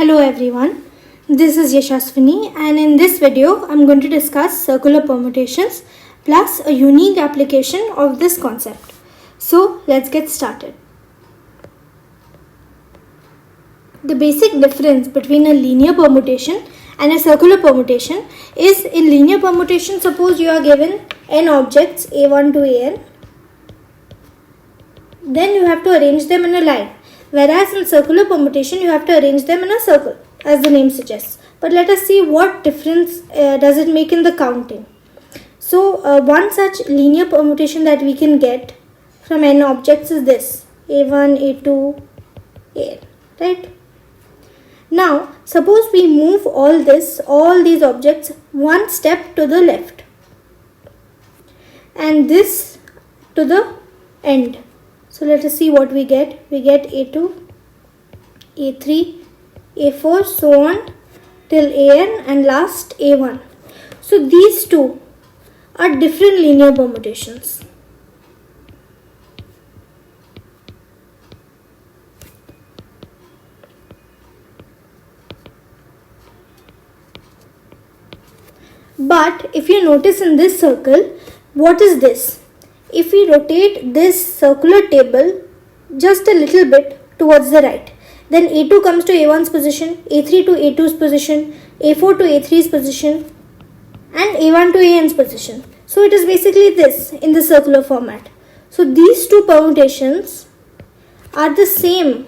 Hello everyone, this is Yashaswini and in this video I'm going to discuss circular permutations plus a unique application of this concept. So let's get started. The basic difference between a linear permutation and a circular permutation is in linear permutation, suppose you are given n objects a1 to an, then you have to arrange them in a line. Whereas in circular permutation, you have to arrange them in a circle, as the name suggests. But let us see what difference does it make in the counting. So, one such linear permutation that we can get from n objects is this, a1, a2, an, right? Now, suppose we move all these objects one step to the left and this to the end. So let us see what we get. We get a2, a3, a4, so on till an and last a1. So these two are different linear permutations. But if you notice in this circle, what is this? If we rotate this circular table just a little bit towards the right, then A2 comes to A1's position, A3 to A2's position, A4 to A3's position, and A1 to AN's position. So it is basically this in the circular format. So these two permutations are the same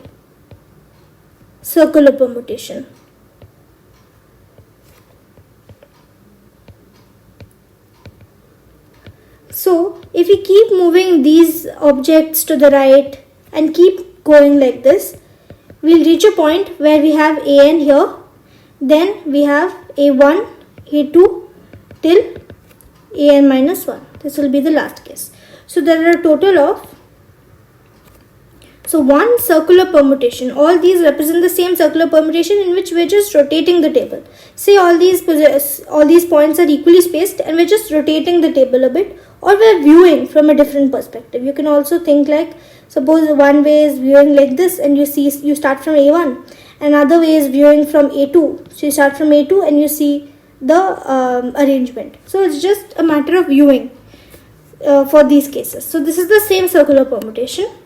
circular permutation. So, if we keep moving these objects to the right and keep going like this, we'll reach a point where we have an here, then we have a1, a2 till an minus 1. This will be the last case. So, there are a total of one circular permutation. All these represent the same circular permutation in which we're just rotating the table. Say all these points are equally spaced and we're just rotating the table a bit, or we're viewing from a different perspective. You can also think like, suppose one way is viewing like this and you start from A1. Another way is viewing from A2. So you start from A2 and you see the arrangement. So it's just a matter of viewing for these cases. So this is the same circular permutation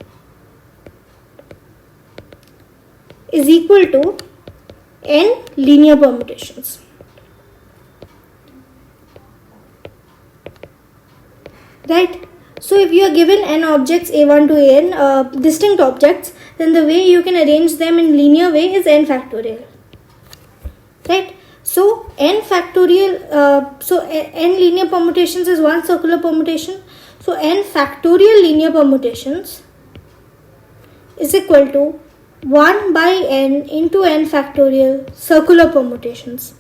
is equal to n linear permutations. Right? So if you are given n objects a1 to an, distinct objects, then the way you can arrange them in linear way is n factorial. Right? So n factorial, n linear permutations is one circular permutation. So n factorial linear permutations is equal to 1 by n into n factorial circular permutations,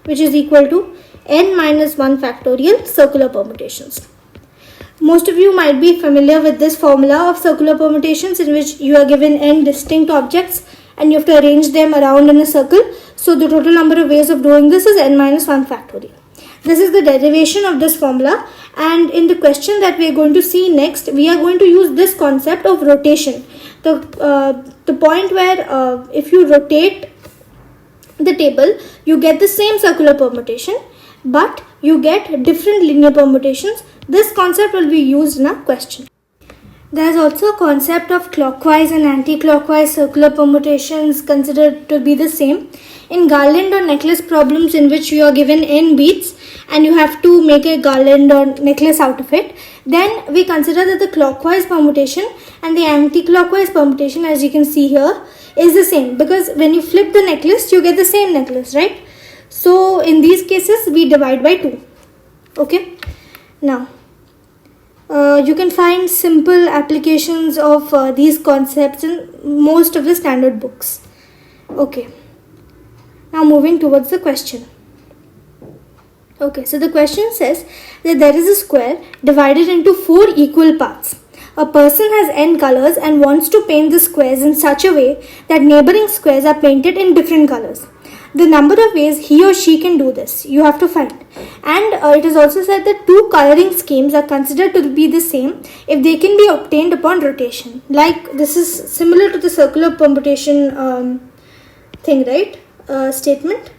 which is equal to n minus 1 factorial circular permutations. Most of you might be familiar with this formula of circular permutations in which you are given n distinct objects and you have to arrange them around in a circle. So the total number of ways of doing this is n minus 1 factorial. This is the derivation of this formula, and in the question that we are going to see next, we are going to use this concept of rotation. The point where if you rotate the table, you get the same circular permutation, but you get different linear permutations. This concept will be used in a question. There is also a concept of clockwise and anti-clockwise circular permutations considered to be the same. In garland or necklace problems in which you are given n beads and you have to make a garland or necklace out of it, then we consider that the clockwise permutation and the anti-clockwise permutation, as you can see here, is the same, because when you flip the necklace, you get the same necklace, right? So in these cases, we divide by 2. Okay. Now, you can find simple applications of these concepts in most of the standard books. Okay. Now moving towards the question. Okay, so the question says that there is a square divided into 4 equal parts. A person has n colors and wants to paint the squares in such a way that neighboring squares are painted in different colors. the number of ways he or she can do this you have to find. And it is also said that two coloring schemes are considered to be the same if they can be obtained upon rotation. Like this is similar to the circular permutation thing, right? Statement.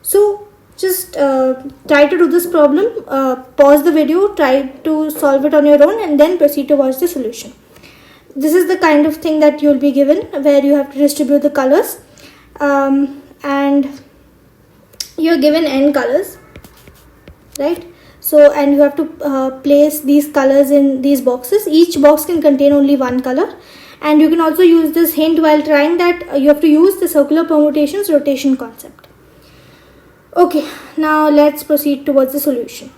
So just try to do this problem, pause the video, try to solve it on your own, and then proceed to watch the solution. This is the kind of thing that you will be given, where you have to distribute the colors, and you are given n colors, right? So, and you have to place these colors in these boxes. Each box can contain only one color, and you can also use this hint while trying that you have to use the circular permutations rotation concept. Okay, now let's proceed towards the solution.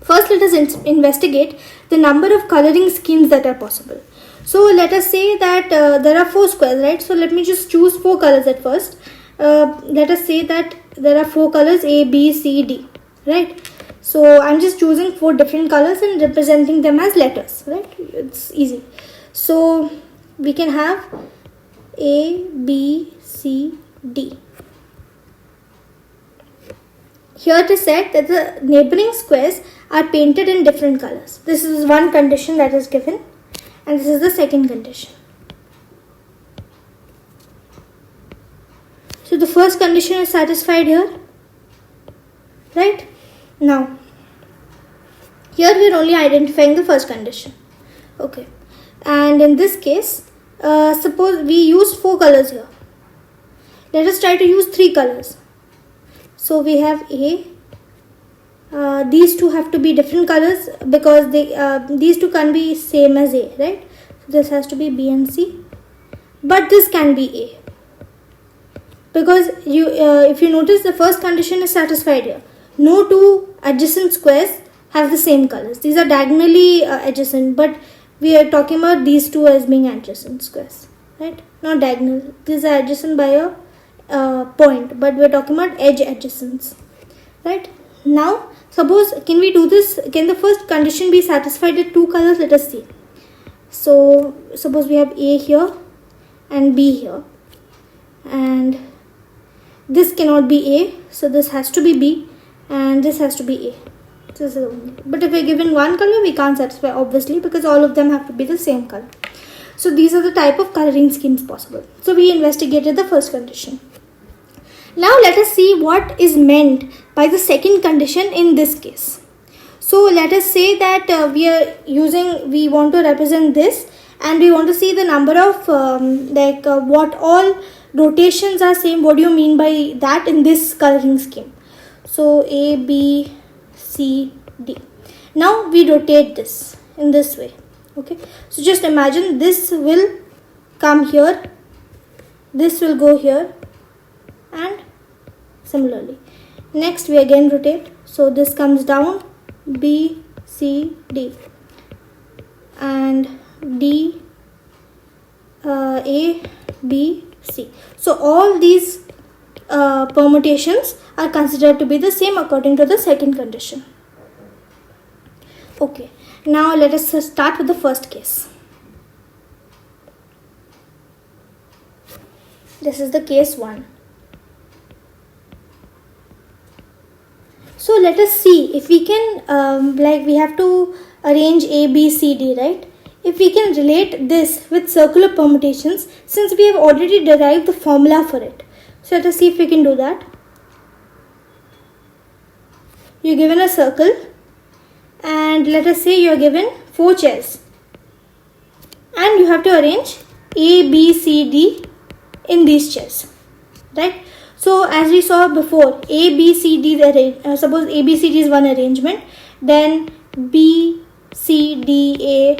First, let us investigate the number of coloring schemes that are possible. So let us say that there are 4 squares, right? So let me just choose 4 colors at first. Let us say that there are 4 colors A, B, C, D, right? So I'm just choosing 4 different colors and representing them as letters, right? It's easy. So we can have A, B, C, D. Here it is said that the neighboring squares are painted in different colors. This is one condition that is given, and this is the second condition. So the first condition is satisfied here, right? Now, here we are only identifying the first condition. Okay, and in this case, suppose we use 4 colors here. Let us try to use 3 colors. So we have A. These two have to be different colors because these two can't be same as A, right? So this has to be B and C, but this can be A because if you notice, the first condition is satisfied here. No 2 adjacent squares have the same colors. These are diagonally adjacent, but we are talking about these 2 as being adjacent squares, right? Not diagonal. These are adjacent by a point, but we're talking about edge adjacents, right? Now suppose, can we do this? Can the first condition be satisfied with 2 colors? Let us see. So suppose we have A here and B here, and this cannot be A, so this has to be B, and this has to be A. But if we're given one color, we can't satisfy, obviously, because all of them have to be the same color. So these are the type of coloring schemes possible. So we investigated the first condition. Now let us see what is meant by the second condition in this case. So let us say that we want to represent this, and we want to see the number of what all rotations are same. What do you mean by that in this coloring scheme? So A, B, C, D. Now we rotate this in this way. Okay, so just imagine this will come here, this will go here, and similarly. Next we again rotate, so this comes down, B, C, D, and D, A, B, C. So all these permutations are considered to be the same according to the second condition. Okay, now let us start with the first case. This is the case 1. So let us see if we can, we have to arrange A, B, C, D, right? If we can relate this with circular permutations, since we have already derived the formula for it. So let us see if we can do that. You're given a circle, and let us say you are given 4 chairs, and you have to arrange A, B, C, D in these chairs, right? So as we saw before, A, B, C, D, suppose A, B, C, D is one arrangement, then B, C, D, A,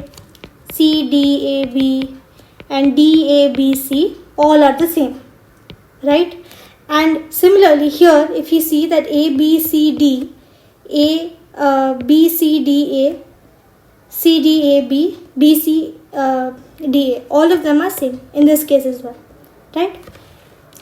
C, D, A, B, and D, A, B, C all are the same, right? And similarly here, if you see that A, B, C, D, B, C, D, A, C, D, A, B, B, C, D, A, all of them are same in this case as well, right?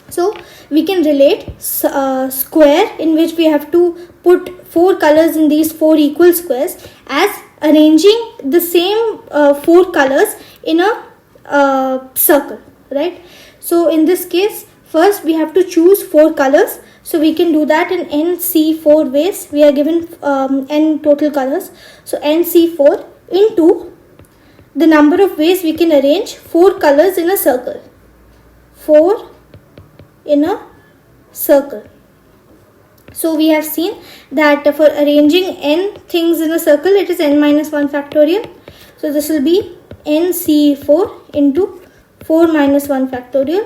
So we can relate square in which we have to put 4 colors in these 4 equal squares as arranging the same 4 colors in a circle, right? So in this case, First we have to choose 4 colors. So we can do that in NC4 ways. We are given n total colors. So NC4 into the number of ways we can arrange 4 colors in a circle. 4 in a circle. So we have seen that for arranging n things in a circle, it is n minus 1 factorial. So this will be NC4 into 4 minus 1 factorial,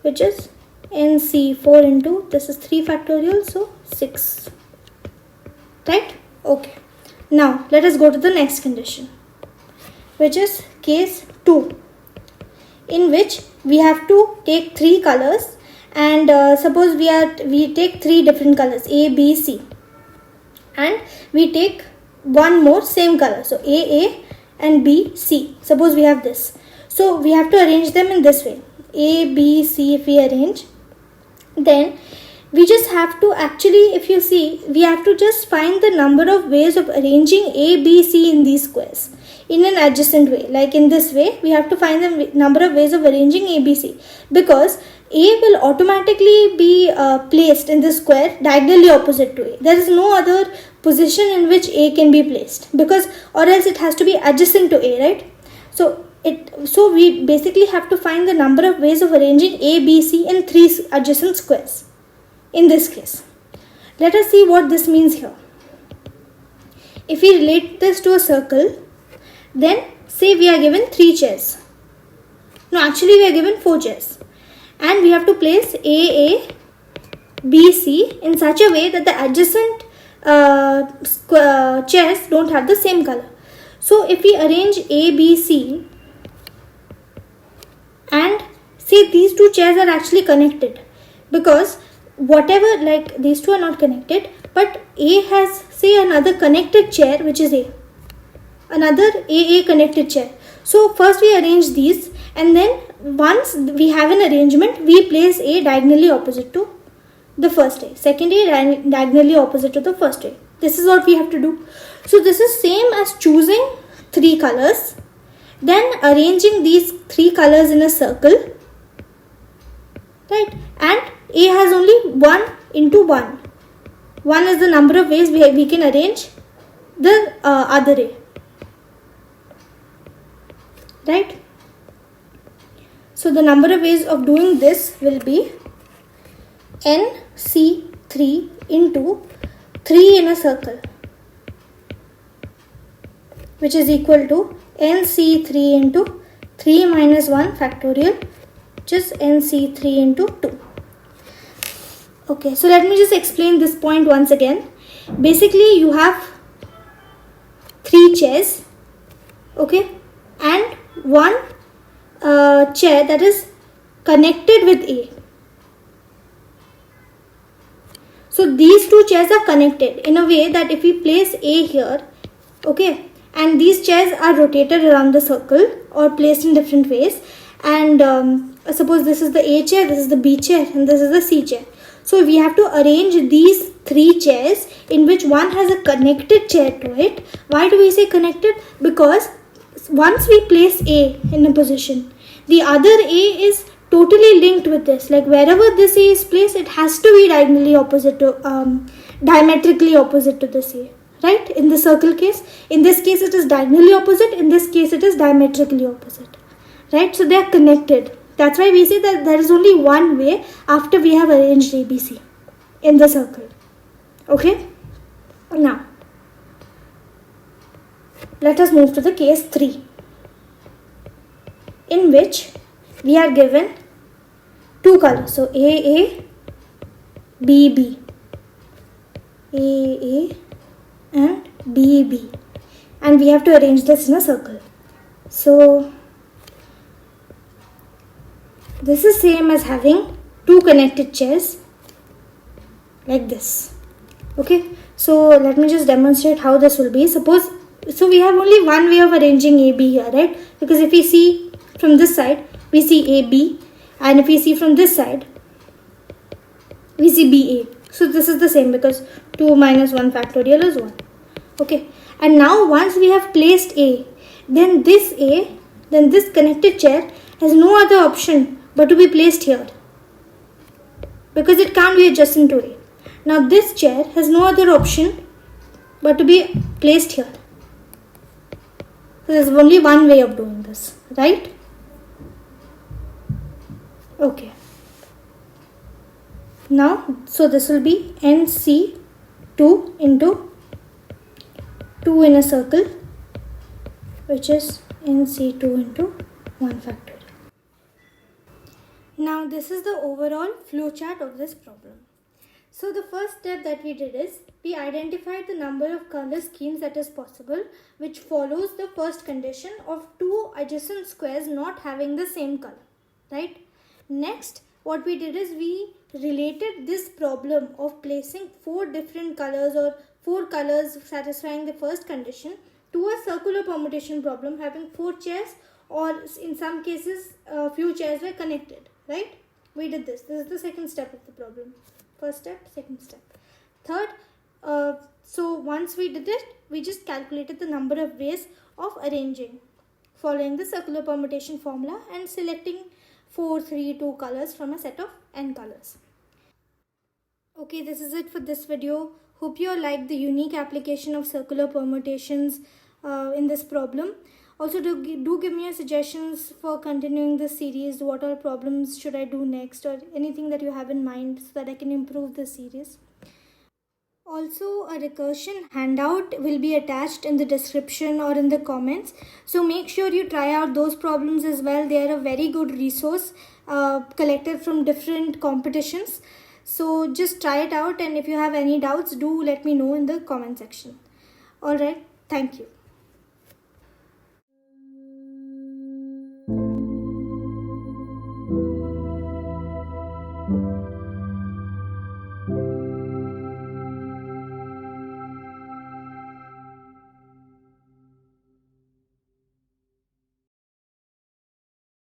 which is NC4 into, this is 3 factorial, so 6. Right? Okay. Now let us go to the next condition, which is case 2, in which we have to take 3 colors, and suppose we take 3 different colors, A, B, C, and we take one more same color, so A and B, C. Suppose we have this. So we have to arrange them in this way. A, B, C, if we arrange, then we just have to actually, if you see, we have to just find the number of ways of arranging A, B, C in these squares in an adjacent way. Like in this way, we have to find the number of ways of arranging A, B, C, because A will automatically be placed in the square diagonally opposite to A. There is no other position in which A can be placed, because or else it has to be adjacent to A, right? So we basically have to find the number of ways of arranging A, B, C in 3 adjacent squares. In this case, let us see what this means here. If we relate this to a circle, then say we are given 3 chairs. No, actually we are given 4 chairs. And we have to place A, B, C in such a way that the adjacent chairs don't have the same color. So if we arrange A, B, C, and see these 2 chairs are actually connected, because whatever, like these 2 are not connected, but A has, say, another connected chair, which is A, another A connected chair. So first we arrange these, and then once we have an arrangement, we place A diagonally opposite to the first A, second A diagonally opposite to the first A. This is what we have to do. So this is same as choosing 3 colors, then arranging these 3 colors in a circle, right? And A has only 1 into 1. 1 is the number of ways we can arrange the other A, right? So the number of ways of doing this will be NC3 into 3 in a circle, which is equal to NC3 into 3 minus 1 factorial, which is NC3 into 2. Okay, so let me just explain this point once again. Basically, you have 3 chairs, okay, and 1 chair that is connected with A. So these 2 chairs are connected in a way that if we place A here, okay, and these chairs are rotated around the circle or placed in different ways, and suppose this is the A chair, this is the B chair, and this is the C chair. So we have to arrange these 3 chairs in which one has a connected chair to it. Why do we say connected? Because once we place A in a position, the other A is totally linked with this. Like wherever this A is placed, it has to be diagonally opposite to, diametrically opposite to this A, right? In the circle case, in this case it is diagonally opposite, in this case it is diametrically opposite, right? So they are connected. That's why we say that there is only one way after we have arranged ABC in the circle. Okay? Now, let us move to the case 3, in which we are given 2 colors. So AA, BB, AA and BB, and we have to arrange this in a circle. So this is same as having 2 connected chairs like this. Okay, so let me just demonstrate how this will be. Suppose, so we have only one way of arranging AB here, right? Because if we see from this side, we see AB, and if we see from this side, we see BA. So this is the same because 2 minus 1 factorial is 1. Okay, and now once we have placed A, then this connected chair has no other option but to be placed here. because it can't be adjacent to A. Now this chair has no other option but to be placed here. So there's only one way of doing this, right? Okay. Now, so this will be NC2 into 2 in a circle, which is NC2 into 1 factorial. Now this is the overall flowchart of this problem. So the first step that we did is we identified the number of color schemes that is possible, which follows the first condition of two adjacent squares not having the same color, right? Next, what we did is we related this problem of placing 4 different colors or 4 colors satisfying the first condition to a circular permutation problem having 4 chairs, or in some cases a few chairs were connected, right? We did this. This is the second step of the problem. First step, second step. Third, so once we did it, we just calculated the number of ways of arranging following the circular permutation formula and selecting 4, 3, 2 colors from a set of n colors. Okay, this is it for this video. Hope you all liked the unique application of circular permutations in this problem. Also, do give me your suggestions for continuing this series. What all problems should I do next, or anything that you have in mind so that I can improve this series. Also, a recursion handout will be attached in the description or in the comments. So make sure you try out those problems as well. They are a very good resource collected from different competitions. So just try it out, and if you have any doubts, do let me know in the comment section. Alright, thank you.